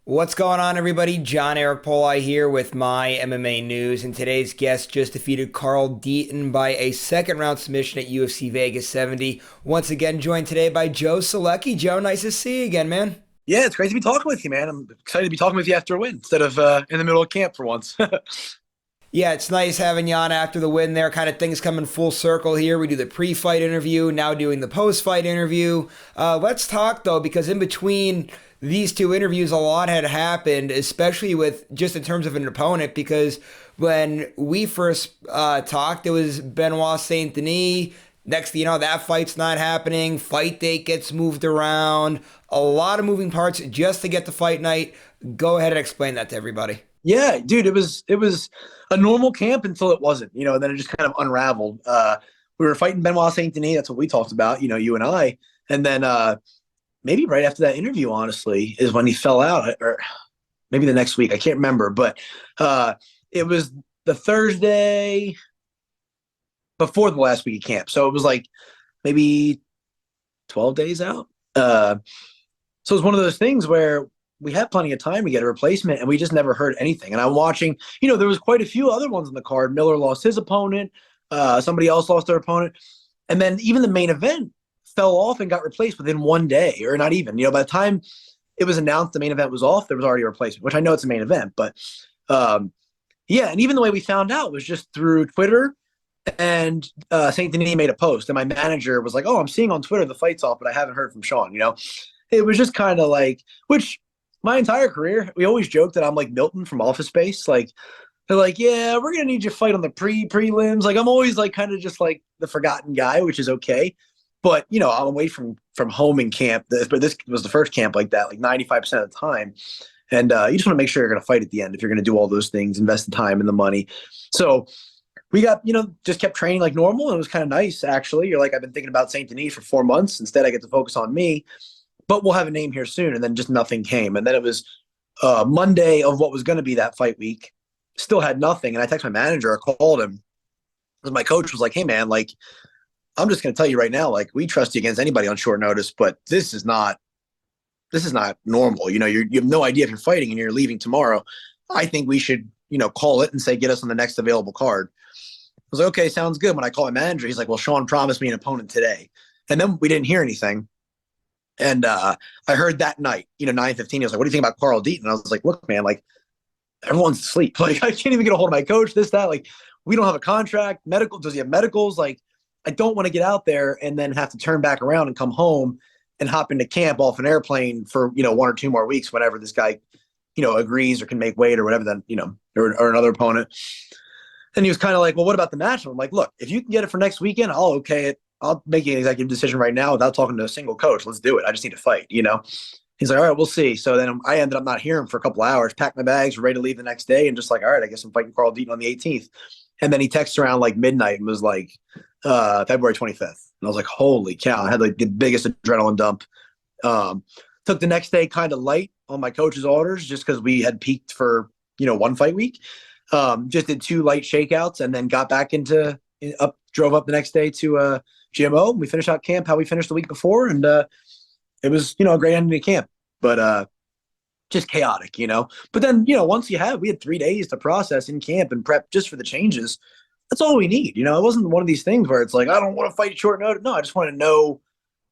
What's going on, everybody? John Eric Poli here with my MMA news, and today's guest just defeated Carl Deaton by a second round submission at UFC Vegas 70. Once again, joined today by Joe Solecki. Joe, nice to see you again, man. Yeah, it's great to be talking with you, man. I'm excited to be talking with you after a win instead of in the middle of camp for once. Yeah, it's nice having you on after the win there. Kind of things coming full circle here. We do the pre fight interview, now doing the post fight interview. Let's talk, though, because in between these two interviews, a lot had happened, especially with just in terms of an opponent. Because when we first talked, it was Benoit Saint Denis. Next thing you know, that fight's not happening. Fight date gets moved around. A lot of moving parts just to get to fight night. Go ahead and explain that to everybody. Yeah, dude, it was a normal camp until it wasn't, and then it just kind of unraveled. We were fighting Benoit Saint Denis. That's what we talked about, you and I. And then maybe right after that interview, honestly, is when he fell out, or maybe the next week. I can't remember, but it was the Thursday before the last week of camp. So it was like maybe 12 days out. So it was one of those things where we had plenty of time to get a replacement, and we just never heard anything. And I'm watching, there was quite a few other ones on the card. Miller lost his opponent. Somebody else lost their opponent. And then even the main event fell off and got replaced within one day, or not even. By the time it was announced the main event was off, there was already a replacement, which I know it's a main event. But yeah, and even the way we found out was just through Twitter. And Saint Denis made a post, and my manager was like, "Oh, I'm seeing on Twitter the fight's off, but I haven't heard from Sean." It was just kind of like, which my entire career, we always joke that I'm like Milton from Office Space. Like, they're like, "Yeah, we're gonna need you to fight on the prelims." Like, I'm always like kind of just like the forgotten guy, which is okay. But I'm away from home in camp. But this was the first camp like that, like 95% of the time. And you just want to make sure you're going to fight at the end if you're going to do all those things, invest the time and the money. So we got, just kept training like normal. And it was kind of nice, actually. You're like, I've been thinking about St. Denis for 4 months. Instead, I get to focus on me. But we'll have a name here soon. And then just nothing came. And then it was Monday of what was going to be that fight week. Still had nothing. And I texted my manager. I called him. Because my coach was like, hey, man, like, I'm just going to tell you right now, like, we trust you against anybody on short notice. But this is not normal. You have no idea if you're fighting and you're leaving tomorrow. I think we should, call it and say, get us on the next available card. I was like, okay, sounds good. When I call my manager, he's like, well, Sean promised me an opponent today. And then we didn't hear anything. And I heard that night, 9:15, he was like, what do you think about Carl Deaton? And I was like, look, man, like, everyone's asleep. Like, I can't even get a hold of my coach, this, that. Like, we don't have a contract. Medical, does he have medicals? Like, I don't want to get out there and then have to turn back around and come home and hop into camp off an airplane for, 1 or 2 more weeks, whenever this guy, agrees or can make weight or whatever, then, or another opponent. And he was kind of like, well, what about the match? And I'm like, look, if you can get it for next weekend, I'll okay it. I'll make an executive decision right now without talking to a single coach. Let's do it. I just need to fight, He's like, all right, we'll see. So then I ended up not hearing for a couple of hours, packed my bags, ready to leave the next day, and just like, all right, I guess I'm fighting Carl Deaton on the 18th. And then he texted around like midnight and was like, February 25th. And I was like, holy cow. I had like the biggest adrenaline dump. Took the next day kind of light on my coach's orders just because we had peaked for, one fight week. Just did 2 light shakeouts and then got back drove up the next day to GMO. We finished out camp how we finished the week before. And it was, a great ending to camp, but just chaotic, But then, once we had 3 days to process in camp and prep just for the changes. That's all we need. It wasn't one of these things where it's like, I don't want to fight short notice. No, I just want to know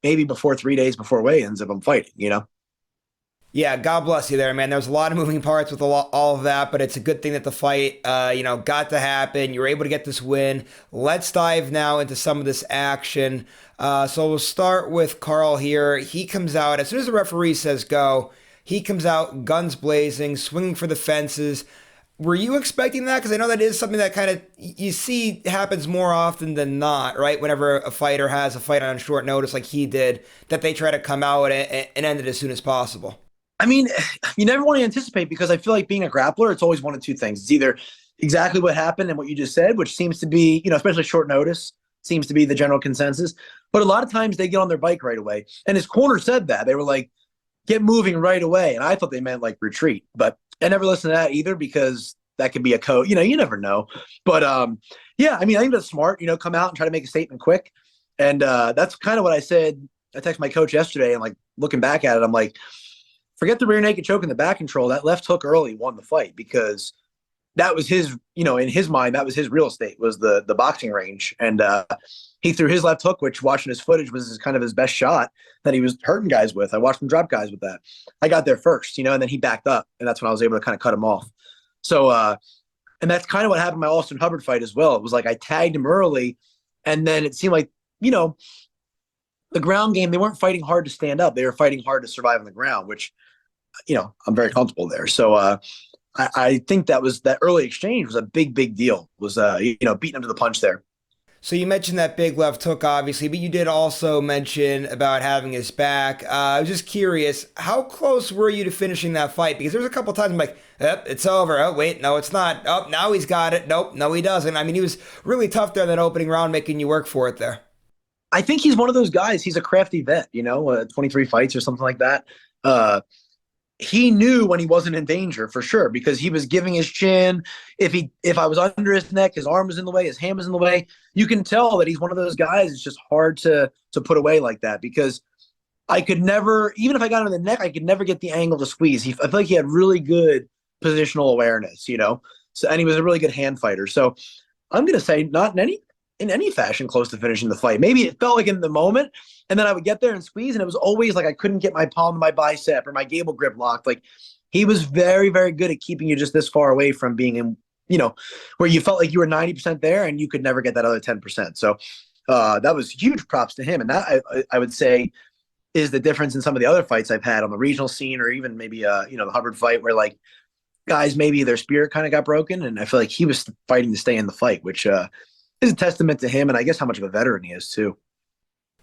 maybe before 3 days before weigh-ins if I'm fighting. Yeah, God bless you there, man. There's a lot of moving parts with all of that, but it's a good thing that the fight, got to happen. You were able to get this win. Let's dive now into some of this action. So we'll start with Carl here. He comes out, as soon as the referee says go, he comes out guns blazing, swinging for the fences. Were you expecting that? Because I know that is something that kind of you see happens more often than not, right? Whenever a fighter has a fight on short notice like he did, that they try to come out and end it as soon as possible. I mean, you never want to anticipate because I feel like being a grappler, it's always one of two things. It's either exactly what happened and what you just said, which seems to be, especially short notice, seems to be the general consensus. But a lot of times they get on their bike right away. And his corner said that. They were like, get moving right away. And I thought they meant like retreat. But I never listened to that either because that could be a code. You never know. But yeah, I mean, I think that's smart. Come out and try to make a statement quick. And that's kind of what I said. I texted my coach yesterday, and like looking back at it, I'm like, forget the rear naked choke and the back control. That left hook early won the fight because that was his, in his mind, that was his real estate, was the boxing range. And he threw his left hook, which watching his footage was kind of his best shot that he was hurting guys with. I watched him drop guys with that. I got there first, and then he backed up, and that's when I was able to kind of cut him off. So, and that's kind of what happened in my Austin Hubbard fight as well. It was like I tagged him early, and then it seemed like, the ground game, they weren't fighting hard to stand up. They were fighting hard to survive on the ground, which, I'm very comfortable there. So I think that early exchange was a big, big deal, was, beating him to the punch there. So you mentioned that big left hook, obviously, but you did also mention about having his back. I was just curious, how close were you to finishing that fight? Because there's a couple times I'm like, yep, it's over. Oh, wait, no, it's not. Oh, now he's got it. Nope, no, he doesn't. I mean, he was really tough there in that opening round, making you work for it there. I think he's one of those guys. He's a crafty vet, 23 fights or something like that. He knew when he wasn't in danger for sure, because he was giving his chin. If I was under his neck, his arm was in the way, his hand was in the way. You can tell that he's one of those guys. It's just hard to put away like that, because I could never, even if I got him in the neck, I could never get the angle to squeeze. I feel like he had really good positional awareness, So, and he was a really good hand fighter. So I'm going to say not in any fashion close to finishing the fight. Maybe it felt like in the moment, and then I would get there and squeeze, and it was always like I couldn't get my palm to my bicep or my gable grip locked. Like, he was very, very good at keeping you just this far away from being in, where you felt like you were 90% there and you could never get that other 10%. So that was huge props to him. And that I would say is the difference in some of the other fights I've had on the regional scene, or even maybe, the Hubbard fight, where like guys, maybe their spirit kind of got broken. And I feel like he was fighting to stay in the fight, which is a testament to him, and I guess how much of a veteran he is too.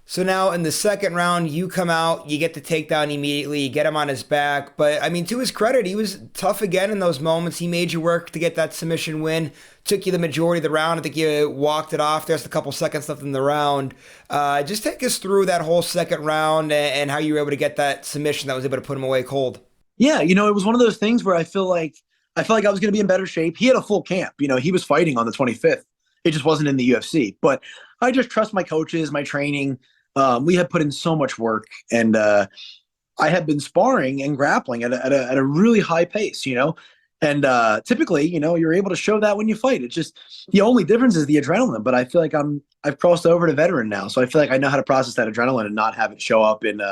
So now in the second round, you come out, you get the takedown immediately, you get him on his back. But I mean, to his credit, he was tough again in those moments. He made you work to get that submission win. Took you the majority of the round. I think you walked it off. There's a couple seconds left in the round. Just take us through that whole second round and how you were able to get that submission that was able to put him away cold. Yeah, it was one of those things where I felt like I was going to be in better shape. He had a full camp. He was fighting on the 25th. It just wasn't in the UFC. But I just trust my coaches, my training. We had put in so much work, and I had been sparring and grappling at a really high pace, And typically, you're able to show that when you fight. It's just the only difference is the adrenaline. But I feel like I've crossed over to veteran now, so I feel like I know how to process that adrenaline and not have it show up in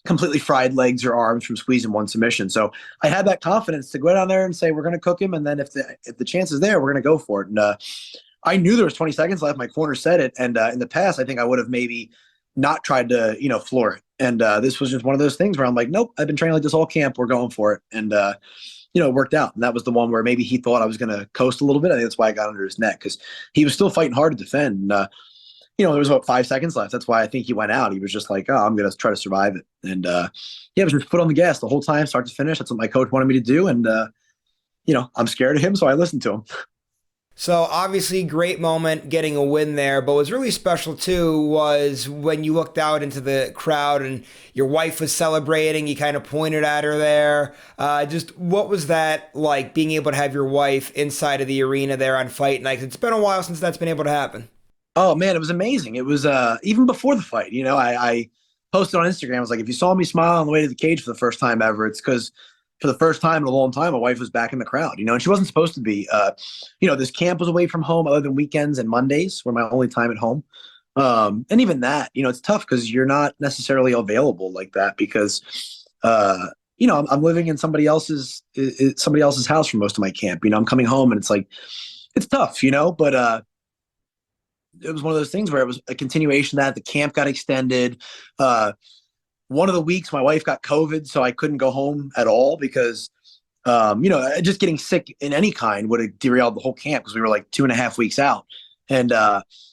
completely fried legs or arms from squeezing one submission. So I had that confidence to go down there and say, we're going to cook him. And then if the chance is there, we're going to go for it. And I knew there was 20 seconds left. My corner said it. And in the past, I think I would have maybe not tried to, floor it. And this was just one of those things where I'm like, nope, I've been training like this all camp. We're going for it. And, it worked out. And that was the one where maybe he thought I was going to coast a little bit. I think that's why I got under his neck, because he was still fighting hard to defend. And, there was about 5 seconds left. That's why I think he went out. He was just like, oh, I'm going to try to survive it. And, it was just foot on the gas the whole time, start to finish. That's what my coach wanted me to do. And, I'm scared of him, so I listened to him. So obviously, great moment getting a win there. But what's really special too was when you looked out into the crowd and your wife was celebrating. You kind of pointed at her there. Just what was that like, being able to have your wife inside of the arena there on fight night? It's been a while since that's been able to happen. Oh man, it was amazing. It was even before the fight. I posted on Instagram. I was like, if you saw me smile on the way to the cage for the first time ever, it's because for the first time in a long time, my wife was back in the crowd, and she wasn't supposed to be. This camp was away from home other than weekends and Mondays were my only time at home. And even that, it's tough because you're not necessarily available like that because, I'm living in somebody else's house for most of my camp. I'm coming home and it's like, it's tough, but it was one of those things where it was a continuation of that the camp got extended. One of the weeks my wife got COVID, so I couldn't go home at all because, just getting sick in any kind would have derailed the whole camp because we were like 2.5 weeks out. And,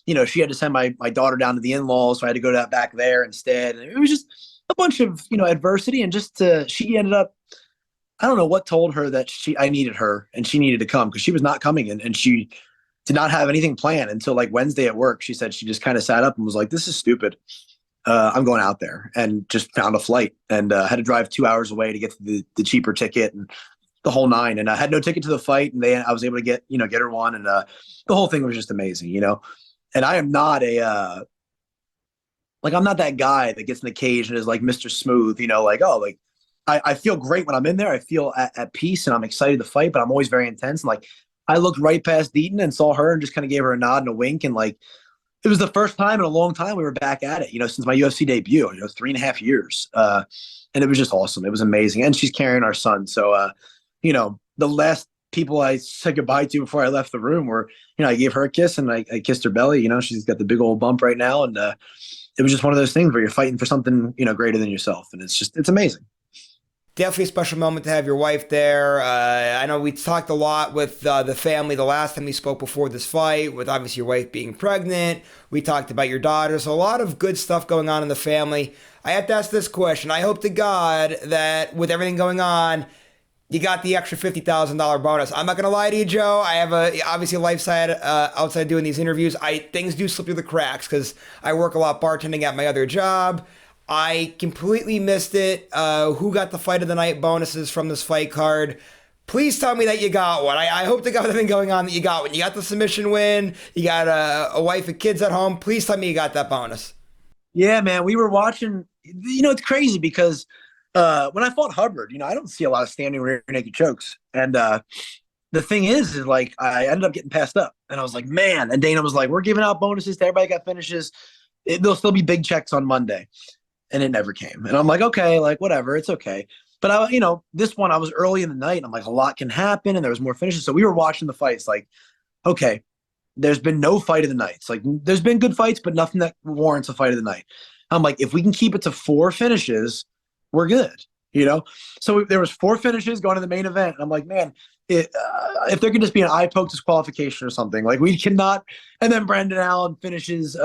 she had to send my daughter down to the in-laws, so I had to go to that back there instead. And it was just a bunch of, adversity. And she ended up, I don't know what told her that I needed her and she needed to come because she was not coming in, and she did not have anything planned until like Wednesday at work. She said she just kind of sat up and was like, this is stupid. I'm going out there, and just found a flight and had to drive 2 hours away to get to the cheaper ticket and the whole nine. And I had no ticket to the fight, and I was able to get her one. And the whole thing was just amazing, and I am not I'm not that guy that gets in the cage and is like Mr. Smooth, I feel great when I'm in there. I feel at peace and I'm excited to fight, but I'm always very intense. And like, I looked right past Deaton and saw her and just kind of gave her a nod and a wink. And like, it was the first time in a long time we were back at it, since my UFC debut, 3.5 years. And it was just awesome. It was amazing. And she's carrying our son. So, the last people I said goodbye to before I left the room were, I gave her a kiss and I kissed her belly. She's got the big old bump right now. And it was just one of those things where you're fighting for something, greater than yourself. And it's amazing. Definitely a special moment to have your wife there. I know we talked a lot with the family the last time we spoke before this fight, with obviously your wife being pregnant. We talked about your daughter. So a lot of good stuff going on in the family. I have to ask this question. I hope to God that with everything going on, you got the extra $50,000 bonus. I'm not gonna lie to you, Joe. I have obviously a life side outside doing these interviews. Things do slip through the cracks because I work a lot bartending at my other job. I completely missed it. Who got the fight of the night bonuses from this fight card? Please tell me that you got one. I hope to God everything going on that you got one. You got the submission win. You got a wife and kids at home. Please tell me you got that bonus. Yeah, man. We were watching. It's crazy because when I fought Hubbard, I don't see a lot of standing rear naked chokes. And the thing is like I ended up getting passed up. And I was like, man. And Dana was like, we're giving out bonuses to everybody got finishes. There'll still be big checks on Monday. And it never came. And I'm like, okay, like whatever, it's okay. But this one I was early in the night and I'm like, a lot can happen and there was more finishes. So we were watching the fights like, okay, there's been no fight of the night. It's like there's been good fights, but nothing that warrants a fight of the night. I'm like, if we can keep it to 4 finishes, we're good. So there was 4 finishes going to the main event. And I'm like, man, if there could just be an eye poke disqualification or something, like we cannot. And then Brandon Allen finishes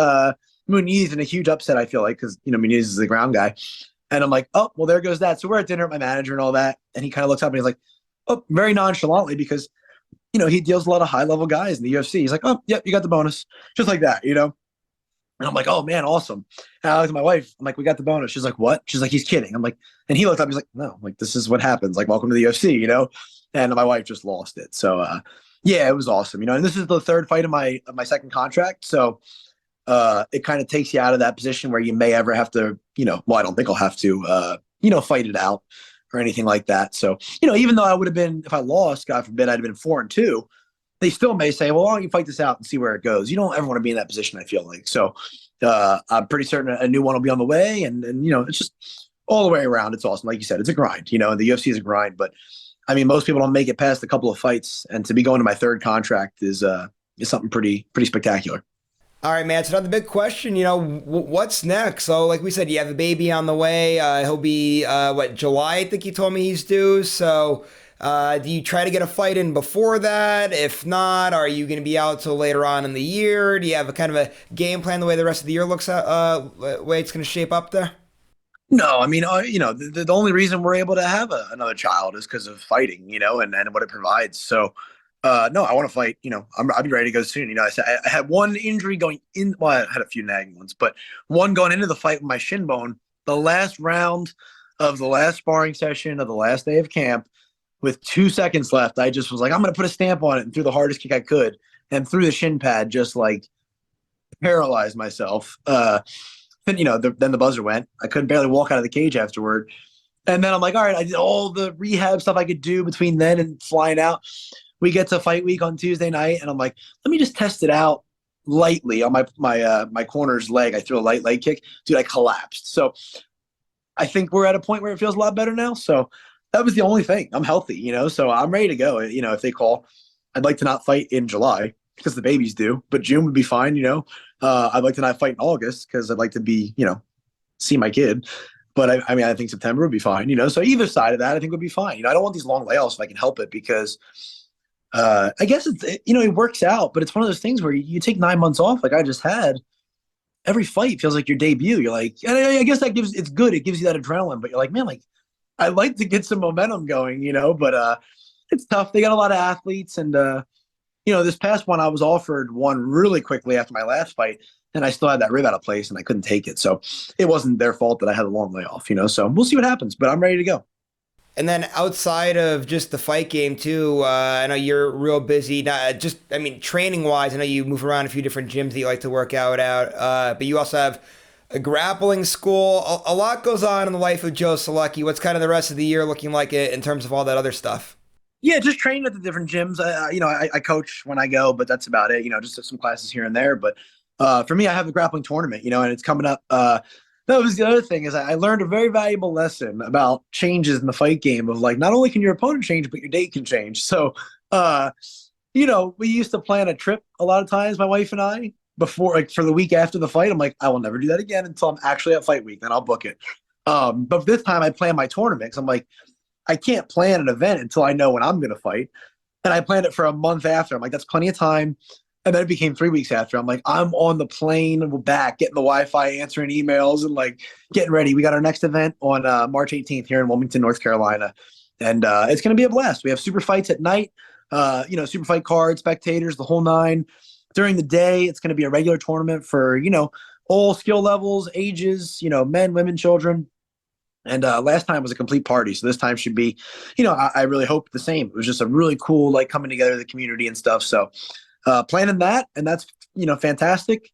Muniz in a huge upset, I feel like, because, Muniz is the ground guy. And I'm like, oh, well, there goes that. So we're at dinner with my manager and all that. And he kind of looks up and he's like, oh, very nonchalantly, because, he deals a lot of high-level guys in the UFC. He's like, oh, yeah, you got the bonus. Just like that. And I'm like, oh, man, awesome. And I looked at my wife. I'm like, we got the bonus. She's like, what? She's like, he's kidding. I'm like, and he looked up. He's like, no, like, this is what happens. Like, welcome to the UFC, And my wife just lost it. So, yeah, it was awesome. And this is the 3rd fight of my second contract. So, it kind of takes you out of that position where you may ever have to, well, I don't think I'll have to, fight it out or anything like that. So, even though I would have been, if I lost, God forbid, I'd have been 4-2, they still may say, well, why don't you fight this out and see where it goes? You don't ever want to be in that position, I feel like. So, I'm pretty certain a new one will be on the way. And it's just all the way around. It's awesome. Like you said, it's a grind, and the UFC is a grind. But I mean, most people don't make it past a couple of fights. And to be going to my 3rd contract is something pretty spectacular. All right, man. So another big question, what's next? So like we said, you have a baby on the way. He'll be, July, I think you told me he's due. So do you try to get a fight in before that? If not, are you going to be out till later on in the year? Do you have a kind of a game plan the way the rest of the year looks at, way it's going to shape up there? No, I mean, the only reason we're able to have another child is because of fighting, and what it provides. So, no, I want to fight. I'll be ready to go soon. I had one injury going in. Well, I had a few nagging ones, but one going into the fight with my shin bone. The last round of the last sparring session of the last day of camp, with 2 seconds left, I just was like, I'm going to put a stamp on it, and threw the hardest kick I could, and through the shin pad, just like paralyzed myself. Then then the buzzer went. I couldn't barely walk out of the cage afterward. And then I'm like, all right, I did all the rehab stuff I could do between then and flying out. We get to fight week on Tuesday night, and I'm like, let me just test it out lightly on my corner's leg. I threw a light leg kick. Dude, I collapsed. So I think we're at a point where it feels a lot better now. So that was the only thing. I'm healthy, so I'm ready to go. If they call, I'd like to not fight in July because the baby's due, but June would be fine. I'd like to not fight in August because I'd like to be, see my kid. But I think September would be fine, so either side of that, I think would be fine. I don't want these long layoffs if I can help it because I guess it works out, but it's one of those things where you take 9 months off, like I just had. Every fight feels like your debut. You're like, and I guess it's good. It gives you that adrenaline, but you're like, man, like I like to get some momentum going, but it's tough. They got a lot of athletes, and this past one I was offered one really quickly after my last fight, and I still had that rib out of place, and I couldn't take it. So it wasn't their fault that I had a long layoff, So we'll see what happens, but I'm ready to go. And then outside of just the fight game too, I know you're real busy. Not just, training wise, I know you move around a few different gyms that you like to work out at. But you also have a grappling school. A lot goes on in the life of Joe Solecki. What's kind of the rest of the year looking like in terms of all that other stuff? Yeah, just training at the different gyms. I coach when I go, but that's about it. Just some classes here and there. But for me, I have a grappling tournament. And it's coming up. That was the other thing is I learned a very valuable lesson about changes in the fight game of like not only can your opponent change, but your date can change. So, we used to plan a trip a lot of times, my wife and I, before like for the week after the fight. I'm like, I will never do that again until I'm actually at fight week. Then I'll book it. But this time I plan my tournament because I'm like, I can't plan an event until I know when I'm going to fight. And I planned it for a month after. I'm like, that's plenty of time. And then it became 3 weeks after. I'm like, I'm on the plane back, getting the Wi-Fi, answering emails, and like getting ready. We got our next event on March 18th here in Wilmington, North Carolina. And it's going to be a blast. We have super fights at night, super fight cards, spectators, the whole nine. During the day, it's going to be a regular tournament for, all skill levels, ages, men, women, children. And last time was a complete party. So this time should be, I really hope the same. It was just a really cool, like coming together of the community and stuff. So planning that, and that's, fantastic.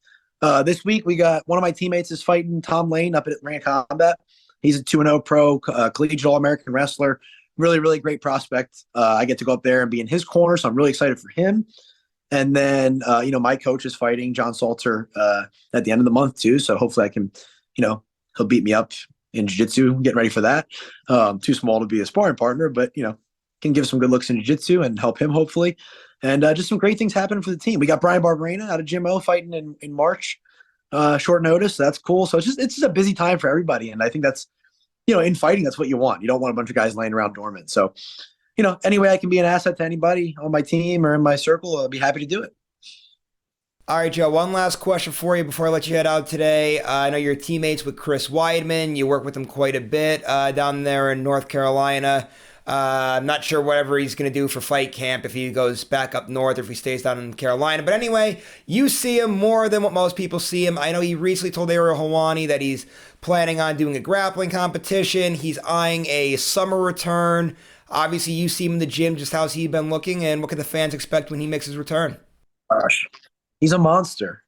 This week we got one of my teammates is fighting Tom Lane up at Ring Combat. He's a 2-0 pro, collegiate All-American wrestler. Really, really great prospect. I get to go up there and be in his corner. So I'm really excited for him. And then, my coach is fighting John Salter at the end of the month too. So hopefully I can, he'll beat me up in jiu-jitsu, getting ready for that. Too small to be a sparring partner, but, can give some good looks in jiu-jitsu and help him hopefully. And just some great things happening for the team. We got Brian Barberena out of Gym O fighting in March, short notice. So that's cool. So it's just a busy time for everybody. And I think that's, in fighting, that's what you want. You don't want a bunch of guys laying around dormant. So, any way I can be an asset to anybody on my team or in my circle, I'll be happy to do it. All right, Joe, one last question for you before I let you head out today. I know you're teammates with Chris Weidman. You work with him quite a bit down there in North Carolina. I'm not sure whatever he's going to do for fight camp, if he goes back up north or if he stays down in Carolina. But anyway, you see him more than what most people see him. I know he recently told Ariel Helwani that he's planning on doing a grappling competition. He's eyeing a summer return. Obviously, you see him in the gym. Just how's he been looking, and what can the fans expect when he makes his return? Gosh, he's a monster.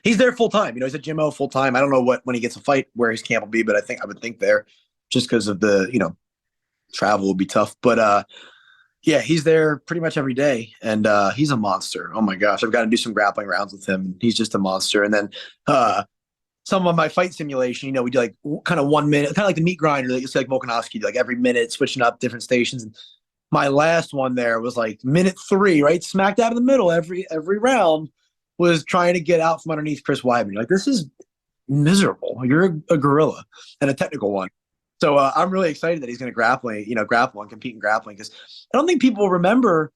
He's there full time. He's at Gym O full time. I don't know when he gets a fight where his camp will be, but I would think there, just because of the travel will be tough. But yeah, he's there pretty much every day, and he's a monster. Oh my gosh, I've got to do some grappling rounds with him. He's just a monster. And then some of my fight simulation, we do like kind of 1 minute, kind of like the meat grinder that you see like Volkanovski, like every minute switching up different stations. And my last one there was like minute 3, right? Smack dab in the middle. Every round was trying to get out from underneath Chris Weidman. You're like, this is miserable. You're a gorilla and a technical one. So I'm really excited that he's going to grapple and compete in grappling, because I don't think people remember,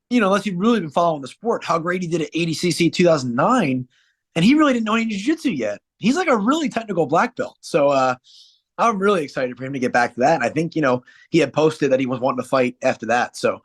unless you've really been following the sport, how great he did at ADCC 2009, and he really didn't know any jiu-jitsu yet. He's like a really technical black belt. So I'm really excited for him to get back to that. And I think, he had posted that he was wanting to fight after that. So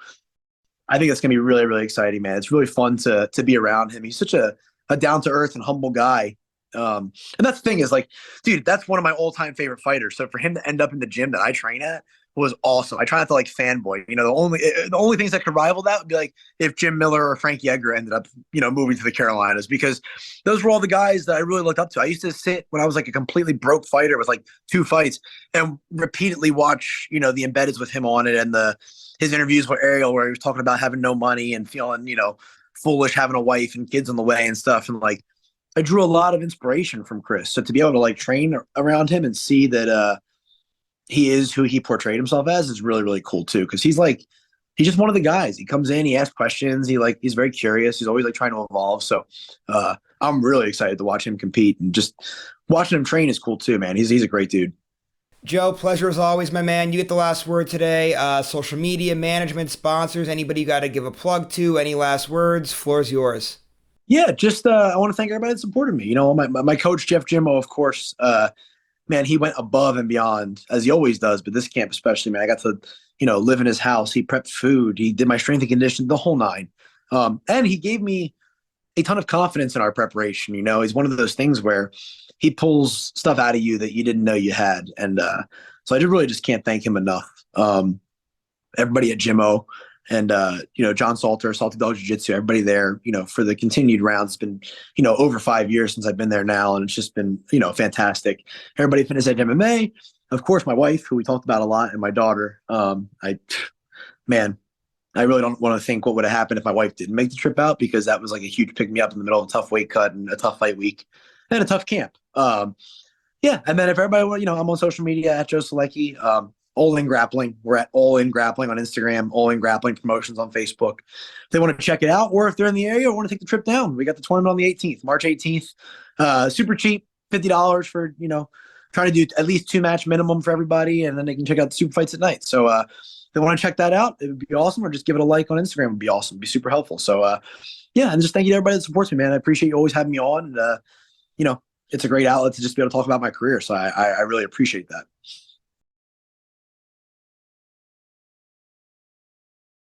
I think it's going to be really, really exciting, man. It's really fun to be around him. He's such a down-to-earth and humble guy. And that's the thing is like, dude, that's one of my all-time favorite fighters. So for him to end up in the gym that I train at was awesome. I try not to like fanboy. The only things that could rival that would be like if Jim Miller or Frankie Edgar ended up, moving to the Carolinas, because those were all the guys that I really looked up to. I used to sit when I was like a completely broke fighter with like 2 fights and repeatedly watch, the embeddeds with him on it, and his interviews with Ariel where he was talking about having no money and feeling, foolish, having a wife and kids on the way and stuff. And like, I drew a lot of inspiration from Chris. So to be able to like train around him and see that he is who he portrayed himself as is really, really cool too. Cause he's just one of the guys. He comes in, he asks questions. He's very curious. He's always like trying to evolve. So I'm really excited to watch him compete, and just watching him train is cool too, man. He's a great dude. Joe, pleasure as always, my man. You get the last word today. Social media, management, sponsors, anybody you got to give a plug to, any last words? Floor's yours. Yeah, just I want to thank everybody that supported me. My coach, Jeff Jimmo, of course, man, he went above and beyond, as he always does, but this camp especially, man, I got to, live in his house. He prepped food. He did my strength and conditioning, the whole nine. And he gave me a ton of confidence in our preparation. He's one of those things where he pulls stuff out of you that you didn't know you had. And so I really just can't thank him enough. Everybody at Jimmo, and John Salter, Salty Dog Jiu-Jitsu, everybody there, for the continued rounds. It's been, over 5 years since I've been there now, and it's just been, fantastic. Everybody at Fitness Edge MMA, of course, my wife, who we talked about a lot, and my daughter. Man, I really don't want to think what would have happened if my wife didn't make the trip out, because that was like a huge pick me up in the middle of a tough weight cut and a tough fight week and a tough camp. Yeah, and then if everybody, I'm on social media at Joe Solecki. All In Grappling. We're at All In Grappling on Instagram, All In Grappling Promotions on Facebook. If they want to check it out, or if they're in the area or want to take the trip down, we got the tournament on the 18th, March 18th. Super cheap, $50 for, trying to do at least 2-match minimum for everybody, and then they can check out the super fights at night. So if they want to check that out, it would be awesome, or just give it a like on Instagram. It would be awesome. It'd be super helpful. So, yeah, and just thank you to everybody that supports me, man. I appreciate you always having me on. And, it's a great outlet to just be able to talk about my career. So I really appreciate that.